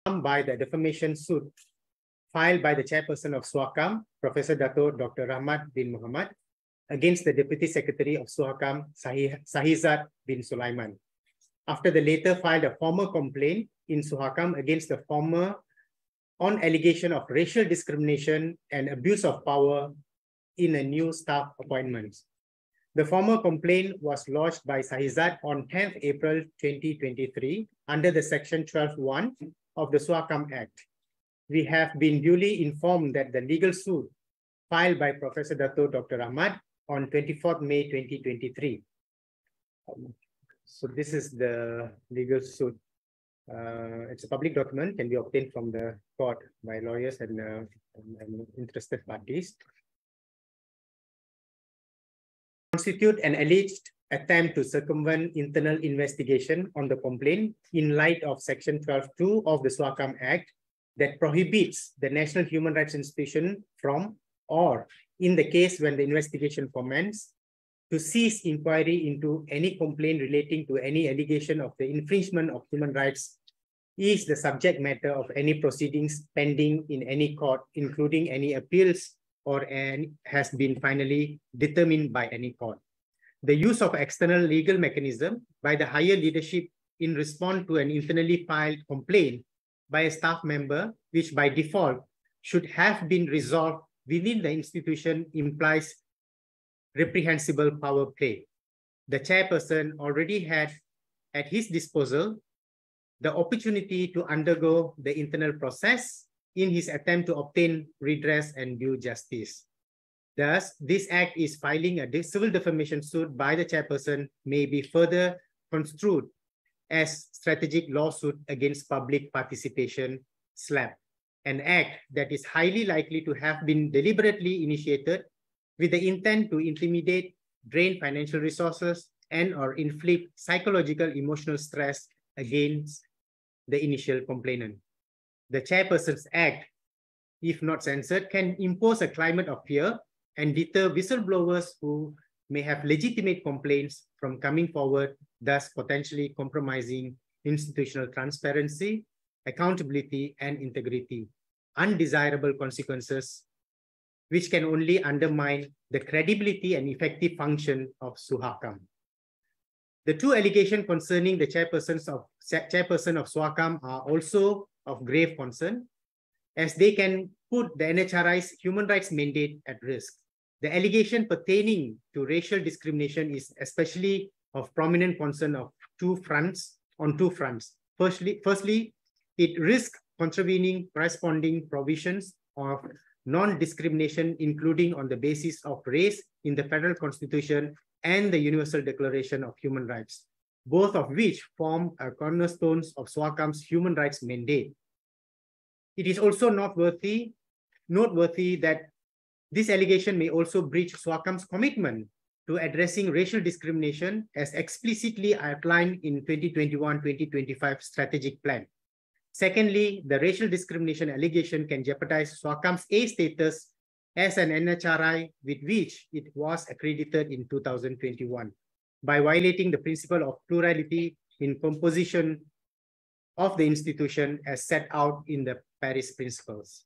by the defamation suit filed by the chairperson of Suhakam, Professor Dato Dr. Rahmat bin Muhammad, against the Deputy Secretary of Suhakam, Sahizat bin Sulaiman, after the latter filed a formal complaint in Suhakam against the former on allegation of racial discrimination and abuse of power in a new staff appointment. The former complaint was lodged by Sahizat on 10th April 2023 under the Section 12(1) of the Suhakam Act. We have been duly informed that the legal suit filed by Professor Dato Dr. Ahmad on 24th May 2023. So this is the legal suit. It's a public document, can be obtained from the court by lawyers and interested parties. Constitute an alleged attempt to circumvent internal investigation on the complaint in light of Section 12(2) of the Suhakam Act that prohibits the National Human Rights Institution from, or in the case when the investigation commences, to cease inquiry into any complaint relating to any allegation of the infringement of human rights is the subject matter of any proceedings pending in any court, including any appeals or has been finally determined by any court. The use of external legal mechanism by the higher leadership in response to an internally filed complaint by a staff member, which by default should have been resolved within the institution, implies reprehensible power play. The chairperson already had at his disposal the opportunity to undergo the internal process in his attempt to obtain redress and due justice. Thus, this act is filing a civil defamation suit by the chairperson may be further construed as strategic lawsuit against public participation (SLAP), an act that is highly likely to have been deliberately initiated with the intent to intimidate, drain financial resources, and or inflict psychological emotional stress against the initial complainant. The chairperson's act, if not censored, can impose a climate of fear and deter whistleblowers who may have legitimate complaints from coming forward, thus potentially compromising institutional transparency, accountability, and integrity. Undesirable consequences which can only undermine the credibility and effective function of Suhakam. The two allegations concerning the chairperson of Suhakam are also of grave concern, as they can put the NHRI's human rights mandate at risk. The allegation pertaining to racial discrimination is especially of prominent concern on two fronts. Firstly, it risks contravening corresponding provisions of non-discrimination, including on the basis of race in the Federal Constitution and the Universal Declaration of Human Rights, both of which form cornerstones of Suhakam's human rights mandate. It is also noteworthy that this allegation may also breach Suhakam's commitment to addressing racial discrimination as explicitly outlined in 2021-2025 strategic plan. Secondly, the racial discrimination allegation can jeopardize Suhakam's A status as an NHRI with which it was accredited in 2021 by violating the principle of plurality in composition of the institution as set out in the Paris Principles.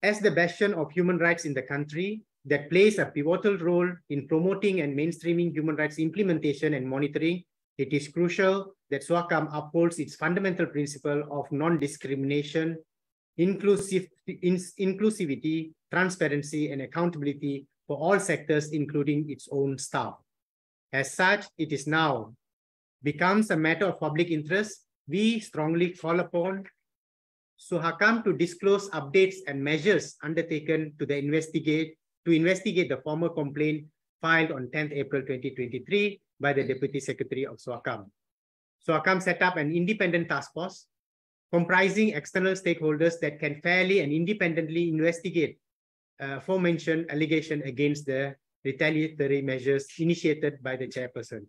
As the bastion of human rights in the country that plays a pivotal role in promoting and mainstreaming human rights implementation and monitoring, it is crucial that Suhakam upholds its fundamental principle of non-discrimination, inclusivity, transparency, and accountability for all sectors, including its own staff. As such, it is now becomes a matter of public interest. We strongly call upon Suhakam to disclose updates and measures undertaken to investigate the former complaint filed on 10th April 2023 by the Deputy Secretary of Suhakam. Suhakam set up an independent task force comprising external stakeholders that can fairly and independently investigate aforementioned allegation against the retaliatory measures initiated by the chairperson.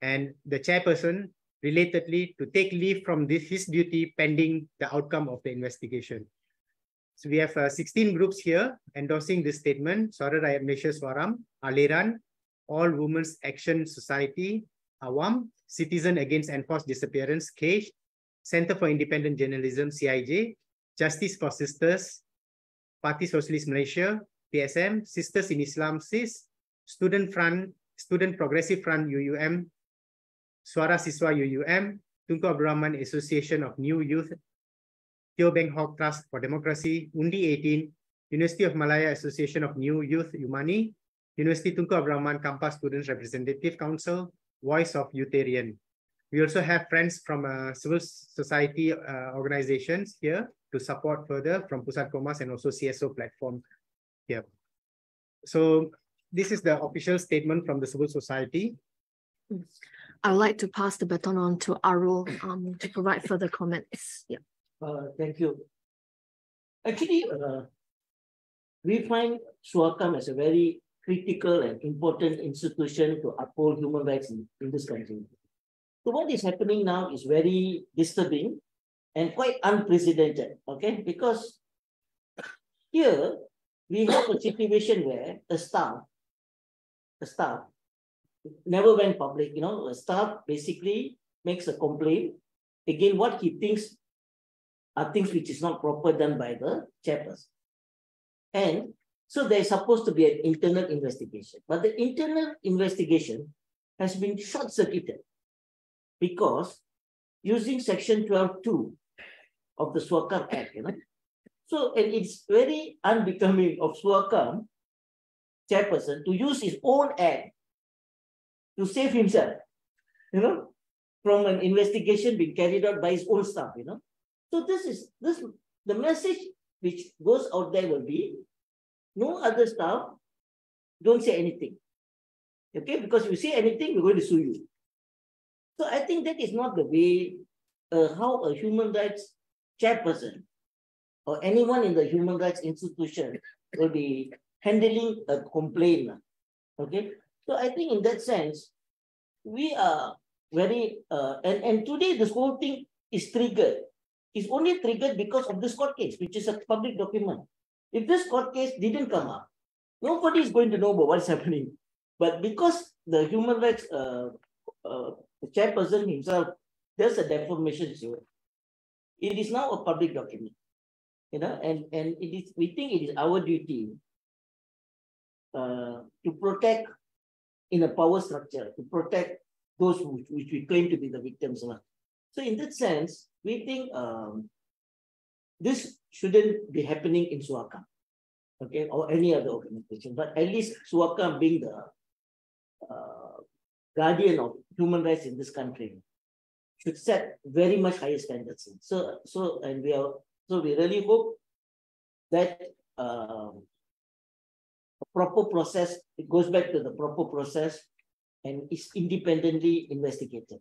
And the chairperson, relatedly, to take leave from his duty pending the outcome of the investigation. So we have 16 groups here endorsing this statement: Suara Rakyat Malaysia Suaram, Aliran, All Women's Action Society, Awam, Citizen Against Enforced Disappearance, CAGE, Center for Independent Journalism, CIJ, Justice for Sisters, Parti Sosialis Malaysia, PSM, Sisters in Islam, SIS, Student Progressive Front, UUM, Suara Siswa, UUM, Tunku Abdul Rahman Association of New Youth, Teo Beng Hawk Trust for Democracy, Undi 18, University of Malaya Association of New Youth, UMANI, University Tunku Abdul Rahman Campus Students Representative Council, Voice of Youtharian. We also have friends from civil society organizations here to support further from Pusat Komas and also CSO platform here. So this is the official statement from the civil society. I would like to pass the baton on to Arul to provide further comments. Yeah. Thank you. Actually, we find Suhakam as a very critical and important institution to uphold human rights in this country. So what is happening now is very disturbing and quite unprecedented, okay? Because here we have a situation where a staff never went public, a staff basically makes a complaint. Again, what he thinks are things which is not proper done by the chairperson. And so there's supposed to be an internal investigation. But the internal investigation has been short-circuited because using section 12(2) of the Suhakam Act, So, and it's very unbecoming of Suhakam chairperson to use his own act to save himself, from an investigation being carried out by his own staff, So the message which goes out there will be, no other staff, don't say anything. Okay, because if you say anything, we're going to sue you. So I think that is not the way how a human rights chairperson or anyone in the human rights institution will be handling a complaint. Okay, so I think in that sense, we are very, and today this whole thing is triggered. It's only triggered because of this court case, which is a public document. If this court case didn't come up, nobody is going to know about what's happening. But because the human rights the chairperson himself does a defamation suit, it is now a public document. And it is, we think it is our duty to protect in a power structure, to protect those which we claim to be the victims. So in that sense, we think this shouldn't be happening in Suhakam, okay, or any other organization. But at least Suhakam being the guardian of human rights in this country should set very much higher standards. So we really hope that a proper process, it goes back to the proper process and is independently investigated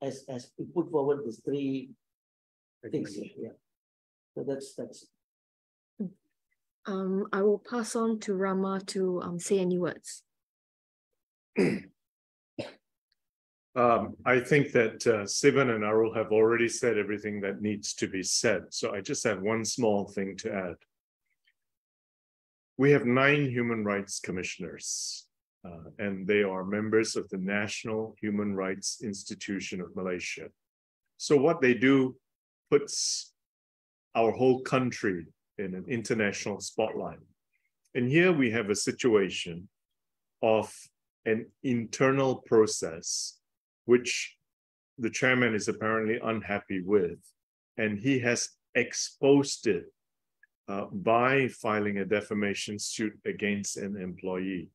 as we put forward these three things here. Yeah. So that's I will pass on to Rama to say any words. I think that Sivan and Arul have already said everything that needs to be said. So I just have one small thing to add. We have 9 human rights commissioners, and they are members of the National Human Rights Institution of Malaysia. So what they do puts our whole country in an international spotlight. And here we have a situation of an internal process which the chairman is apparently unhappy with, and he has exposed it by filing a defamation suit against an employee.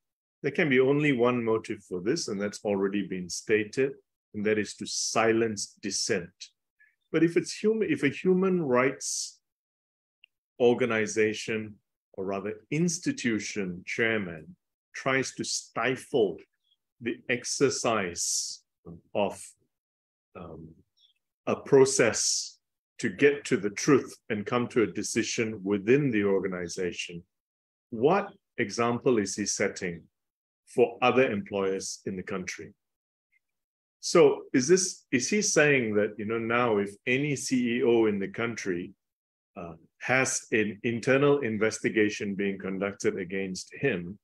There can be only one motive for this, and that's already been stated, and that is to silence dissent. But if a human rights organization, or rather institution chairman, tries to stifle the exercise of a process to get to the truth and come to a decision within the organization, what example is he setting for other employers in the country? So is he saying that, now if any CEO in the country has an internal investigation being conducted against him,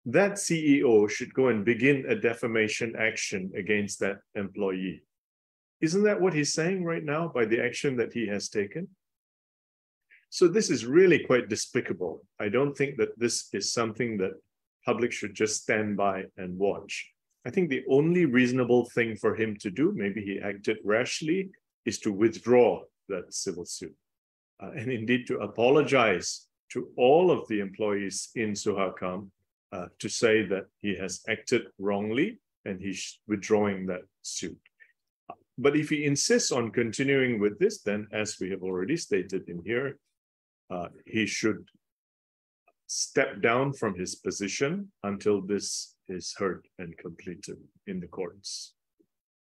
that CEO should go and begin a defamation action against that employee? Isn't that what he's saying right now by the action that he has taken? So this is really quite despicable. I don't think that this is something that public should just stand by and watch. I think the only reasonable thing for him to do, maybe he acted rashly, is to withdraw that civil suit. And indeed to apologize to all of the employees in Suhakam to say that he has acted wrongly and he's withdrawing that suit. But if he insists on continuing with this, then as we have already stated in here, he should step down from his position until this is heard and completed in the courts.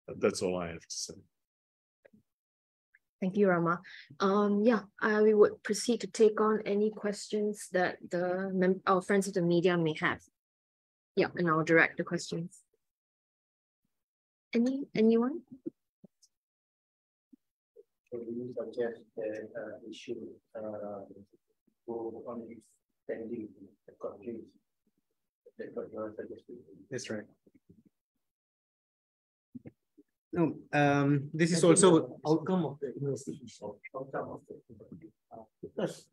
That's all I have to say. Thank you, Rama. We would proceed to take on any questions that our friends of the media may have. Yeah, and I'll direct the questions. Anyone? So do you suggest that we should go on extending the countries? That's what you are suggesting. That's right. No, this is also outcome of the investigation. Because